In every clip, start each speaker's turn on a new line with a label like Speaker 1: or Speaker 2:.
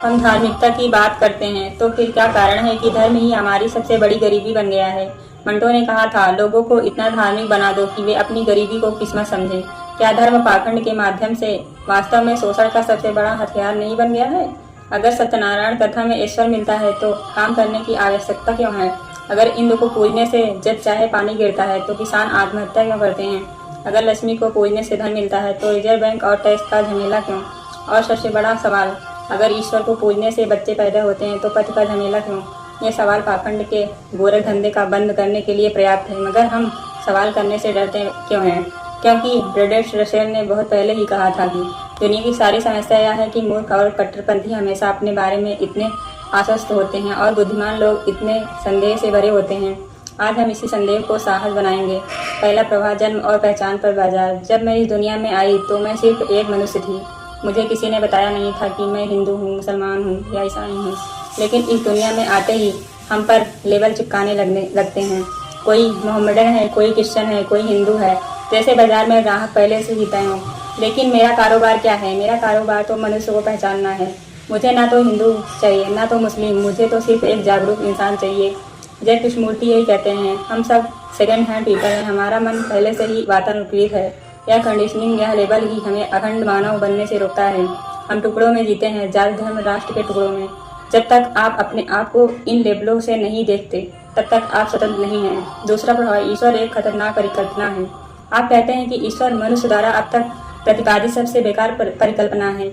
Speaker 1: हम धार्मिकता की बात करते हैं तो फिर क्या कारण है कि धर्म ही हमारी सबसे बड़ी गरीबी बन गया है। मंटो ने कहा था, लोगों को इतना धार्मिक बना दो कि वे अपनी गरीबी को किस्मत समझें। क्या धर्म पाखंड के माध्यम से वास्तव में शोषण का सबसे बड़ा हथियार नहीं बन गया है? अगर सत्यनारायण कथा में ईश्वर मिलता है तो काम करने की आवश्यकता क्यों है? अगर इंद्र को पूजने से जब चाहे पानी गिरता है तो किसान आत्महत्या क्यों करते हैं? अगर लक्ष्मी को पूजने से धन मिलता है तो रिजर्व बैंक और टैक्स का झमेला क्यों? और सबसे बड़ा सवाल, अगर ईश्वर को पूजने से बच्चे पैदा होते हैं तो पति का झमेला क्यों? ये सवाल पाखंड के गोरख धंधे का बंद करने के लिए पर्याप्त है, मगर हम सवाल करने से डरते क्यों हैं? क्योंकि ब्रडर्स रसेल ने बहुत पहले ही कहा था कि दुनिया की सारी समस्या यह है कि मूर्ख और कट्टरपंथी हमेशा अपने बारे में इतने आश्वस्त होते हैं और बुद्धिमान लोग इतने संदेह से भरे होते हैं। आज हम इसी संदेह को साहस बनाएंगे। पहला प्रवाह, जन्म और पहचान पर बाजार। जब मैं इस दुनिया में आई तो मैं सिर्फ एक मनुष्य थी। मुझे किसी ने बताया नहीं था कि मैं हिंदू हूँ, मुसलमान हूँ या ईसाई हूँ। लेकिन इस दुनिया में आते ही हम पर लेबल चिपकाने लगते हैं। कोई मोहम्मडन है, कोई क्रिश्चियन है, कोई हिंदू है, जैसे बाजार में ग्राहक पहले से ही तय हों। लेकिन मेरा कारोबार क्या है? मेरा कारोबार तो मनुष्य को पहचानना है। मुझे ना तो हिंदू चाहिए ना तो मुस्लिम, मुझे तो सिर्फ एक जागरूक इंसान चाहिए। जय कृष्णमूर्ति यही कहते हैं, हम सब सेकंड हैंड पीपल हैं। हमारा मन पहले से ही वातानुकूलित है। यह कंडीशनिंग, यह लेबल ही हमें अखंड मानव बनने से रोकता है। हम टुकड़ों में जीते हैं, जाति धर्म राष्ट्र के टुकड़ों में। जब तक आप अपने आप को इन लेबलों से नहीं देखते तब तक आप स्वतंत्र नहीं हैं। दूसरा प्रभाव, ईश्वर एक खतरनाक परिकल्पना है। आप कहते हैं कि ईश्वर मनुष्य द्वारा अब तक प्रतिपादित सबसे बेकार परिकल्पना है।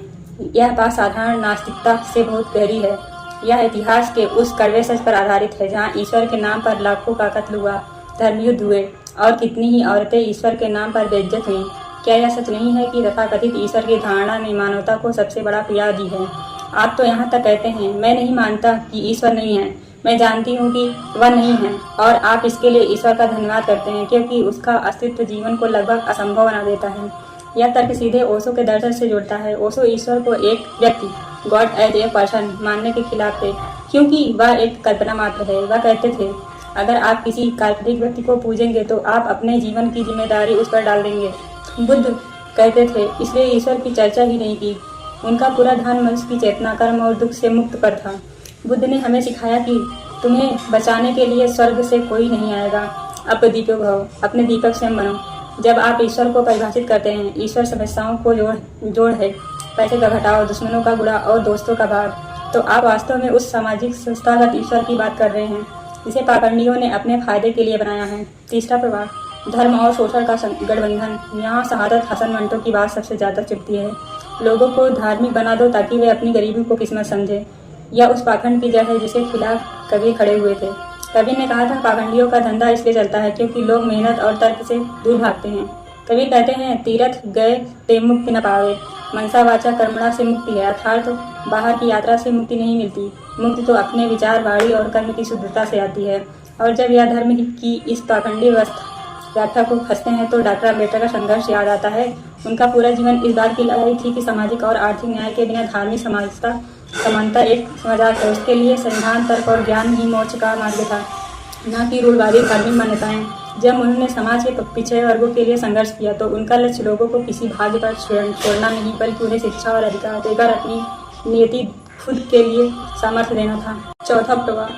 Speaker 1: यह बात साधारण नास्तिकता से बहुत गहरी है। यह इतिहास के उस कड़वे सच पर आधारित है जहाँ ईश्वर के नाम पर लाखों का कत्ल हुआ, धर्मयुद्ध हुए और कितनी ही औरतें ईश्वर के नाम पर बेइज्जत हुई। क्या यह सच नहीं है कि तथाकथित ईश्वर की धारणा ने मानवता को सबसे बड़ा पीड़ा दी है? आप तो यहाँ तक कहते हैं, मैं नहीं मानता कि ईश्वर नहीं है, मैं जानती हूँ कि वह नहीं है, और आप इसके लिए ईश्वर का धन्यवाद करते हैं क्योंकि उसका अस्तित्व जीवन को लगभग असंभव बना देता है। यह तर्क सीधे ओशो के दर्शन से जुड़ता है। ओशो ईश्वर को एक व्यक्ति, गॉड एज ए पर्सन, मानने के खिलाफ थे क्योंकि वह एक कल्पना मात्र है। वह कहते थे, अगर आप किसी काल्पनिक व्यक्ति को पूजेंगे तो आप अपने जीवन की जिम्मेदारी उस पर डाल देंगे। बुद्ध कहते थे, इसलिए ईश्वर की चर्चा ही नहीं की। उनका पूरा ध्यान मनुष्य की चेतना, कर्म और दुख से मुक्त पर था। बुद्ध ने हमें सिखाया कि तुम्हें बचाने के लिए स्वर्ग से कोई नहीं आएगा। अब दीपक भव, अपने दीपक स्वयं बनो। जब आप ईश्वर को परिभाषित करते हैं, ईश्वर समस्याओं को जोड़ है, पैसे का घटाव, दुश्मनों का बुरा और दोस्तों का भार, तो आप वास्तव में उस सामाजिक संस्थागत ईश्वर की बात कर रहे हैं जिसे पाखंडियों ने अपने फायदे के लिए बनाया है। तीसरा प्रभाव, धर्म और शोषण का गठबंधन। यहाँ शहादत हसन मंटो की बात सबसे ज्यादा चुभती है। लोगों को धार्मिक बना दो ताकि वे अपनी गरीबी को किस्मत समझे। यह उस पाखंड की जड़ है जिसके खिलाफ कवि खड़े हुए थे। कवि ने कहा था, पाखंडियों का धंधा इसलिए चलता है क्योंकि लोग मेहनत और तर्क से दूर भागते हैं। कवि कहते हैं, तीरथ गए ते मुक्ति न पावे, मनसा वाचा कर्मणा से मुक्ति है, अर्थात बाहर की यात्रा से मुक्ति नहीं मिलती। मुक्ति तो अपने विचार, वाणी और कर्म की शुद्धता से आती है। और जब यह धर्म की इस पाखंडी व्याख्या को फंसते हैं तो डॉक्टर अम्बेडकर का संघर्ष याद आता है। उनका पूरा जीवन इस बात की लड़ाई थी कि सामाजिक और आर्थिक न्याय के बिना धार्मिक समानता एक मजाक है। उसके लिए संविधान, तर्क और ज्ञान ही मोक्ष का मार्ग था, न कि रूढ़वादी धार्मिक मान्यताएं। जब उन्होंने समाज के पिछड़े वर्गों के लिए संघर्ष किया तो उनका लक्ष्य लोगों को किसी भाग्य पर छोड़ना नहीं, बल्कि उन्हें शिक्षा और अधिकार देकर अपनी नियति खुद के लिए सामर्थ्य देना था। चौथा प्रभाव,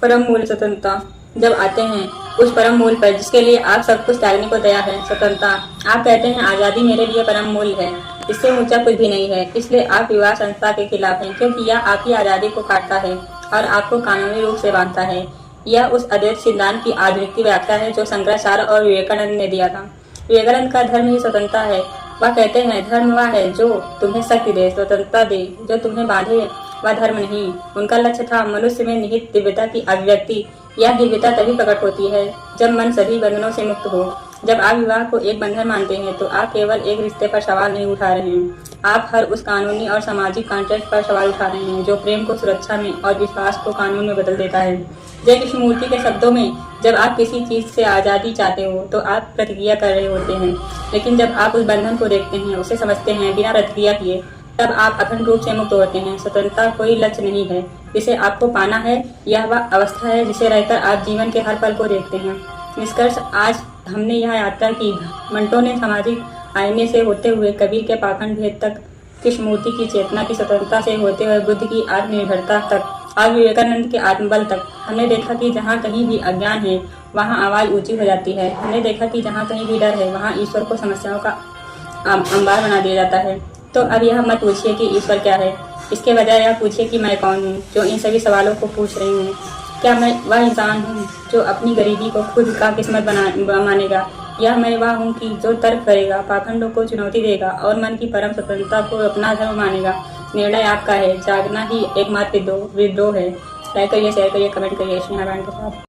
Speaker 1: परम मूल्य स्वतंत्रता। जब आते हैं उस परम मूल्य पर जिसके लिए आप सब कुछ त्यागने को तैयार है, स्वतंत्रता। आप कहते हैं, आज़ादी मेरे लिए परम मूल्य है, इससे ऊंचा कुछ भी नहीं है। इसलिए आप विवाह संस्था के खिलाफ हैं क्योंकि यह आपकी आज़ादी को काटता है और आपको कानूनी रूप से बांधता है। यह उस अद्वैत सिद्धांत की आधुनिक व्याख्या है जो शंकराचार्य और विवेकानंद ने दिया था। विवेकानंद का धर्म ही स्वतंत्रता है। वह कहते हैं, धर्म वह है जो तुम्हें शक्ति दे, स्वतंत्रता दे, जो तुम्हें बांधे वह धर्म नहीं। उनका लक्ष्य था मनुष्य में निहित दिव्यता की अभिव्यक्ति। यह दिव्यता तभी प्रकट होती है जब मन सभी बंधनों से मुक्त हो। जब आप विवाह को एक बंधन मानते हैं तो आप केवल एक रिश्ते पर सवाल नहीं उठा रहे हैं, आप हर उस कानूनी और सामाजिक कॉन्ट्रैक्ट पर सवाल उठा रहे हैं जो प्रेम को सुरक्षा में और विश्वास को कानून में बदल देता है। जय कृष्णमूर्ति के शब्दों में, जब आप किसी चीज से आज़ादी चाहते हो तो आप प्रतिक्रिया कर रहे होते हैं, लेकिन जब आप उस बंधन को देखते हैं, उसे समझते हैं बिना प्रतिक्रिया किए, तब आप अखंड रूप से मुक्त होते हैं। स्वतंत्रता कोई लक्ष्य नहीं है जिसे आपको पाना है, यह वह अवस्था है जिसे रहकर आप जीवन के हर पल को देखते हैं। निष्कर्ष, आज हमने यह यात्रा की। मंटो ने सामाजिक आईने से होते हुए कबीर के पाखंड भेद तक कृष्णमूर्ति की चेतना की स्वतंत्रता से होते हुए बुद्ध की आत्मनिर्भरता तक और विवेकानंद के आत्मबल तक। हमने देखा कि जहाँ कहीं भी अज्ञान है वहाँ आवाज ऊंची हो जाती है। हमने देखा कि जहाँ कहीं भी डर है वहाँ ईश्वर को समस्याओं का अंबार बना दिया जाता है। तो अब यह मत पूछिए कि ईश्वर क्या है, इसके बजाय यह पूछिए कि मैं कौन हूँ जो इन सभी सवालों को पूछ रही हूँ। क्या मैं वह इंसान हूँ जो अपनी गरीबी को खुद का किस्मत मानेगा, या मैं वह हूँ कि जो तर्क करेगा, पाखंडों को चुनौती देगा और मन की परम स्वतंत्रता को अपना धर्म मानेगा। निर्णय आपका है, जागना ही एकमात्र विद्रोह है। लाइक करिए, शेयर करिए, कमेंट करिए स्नेहा बहन के साथ।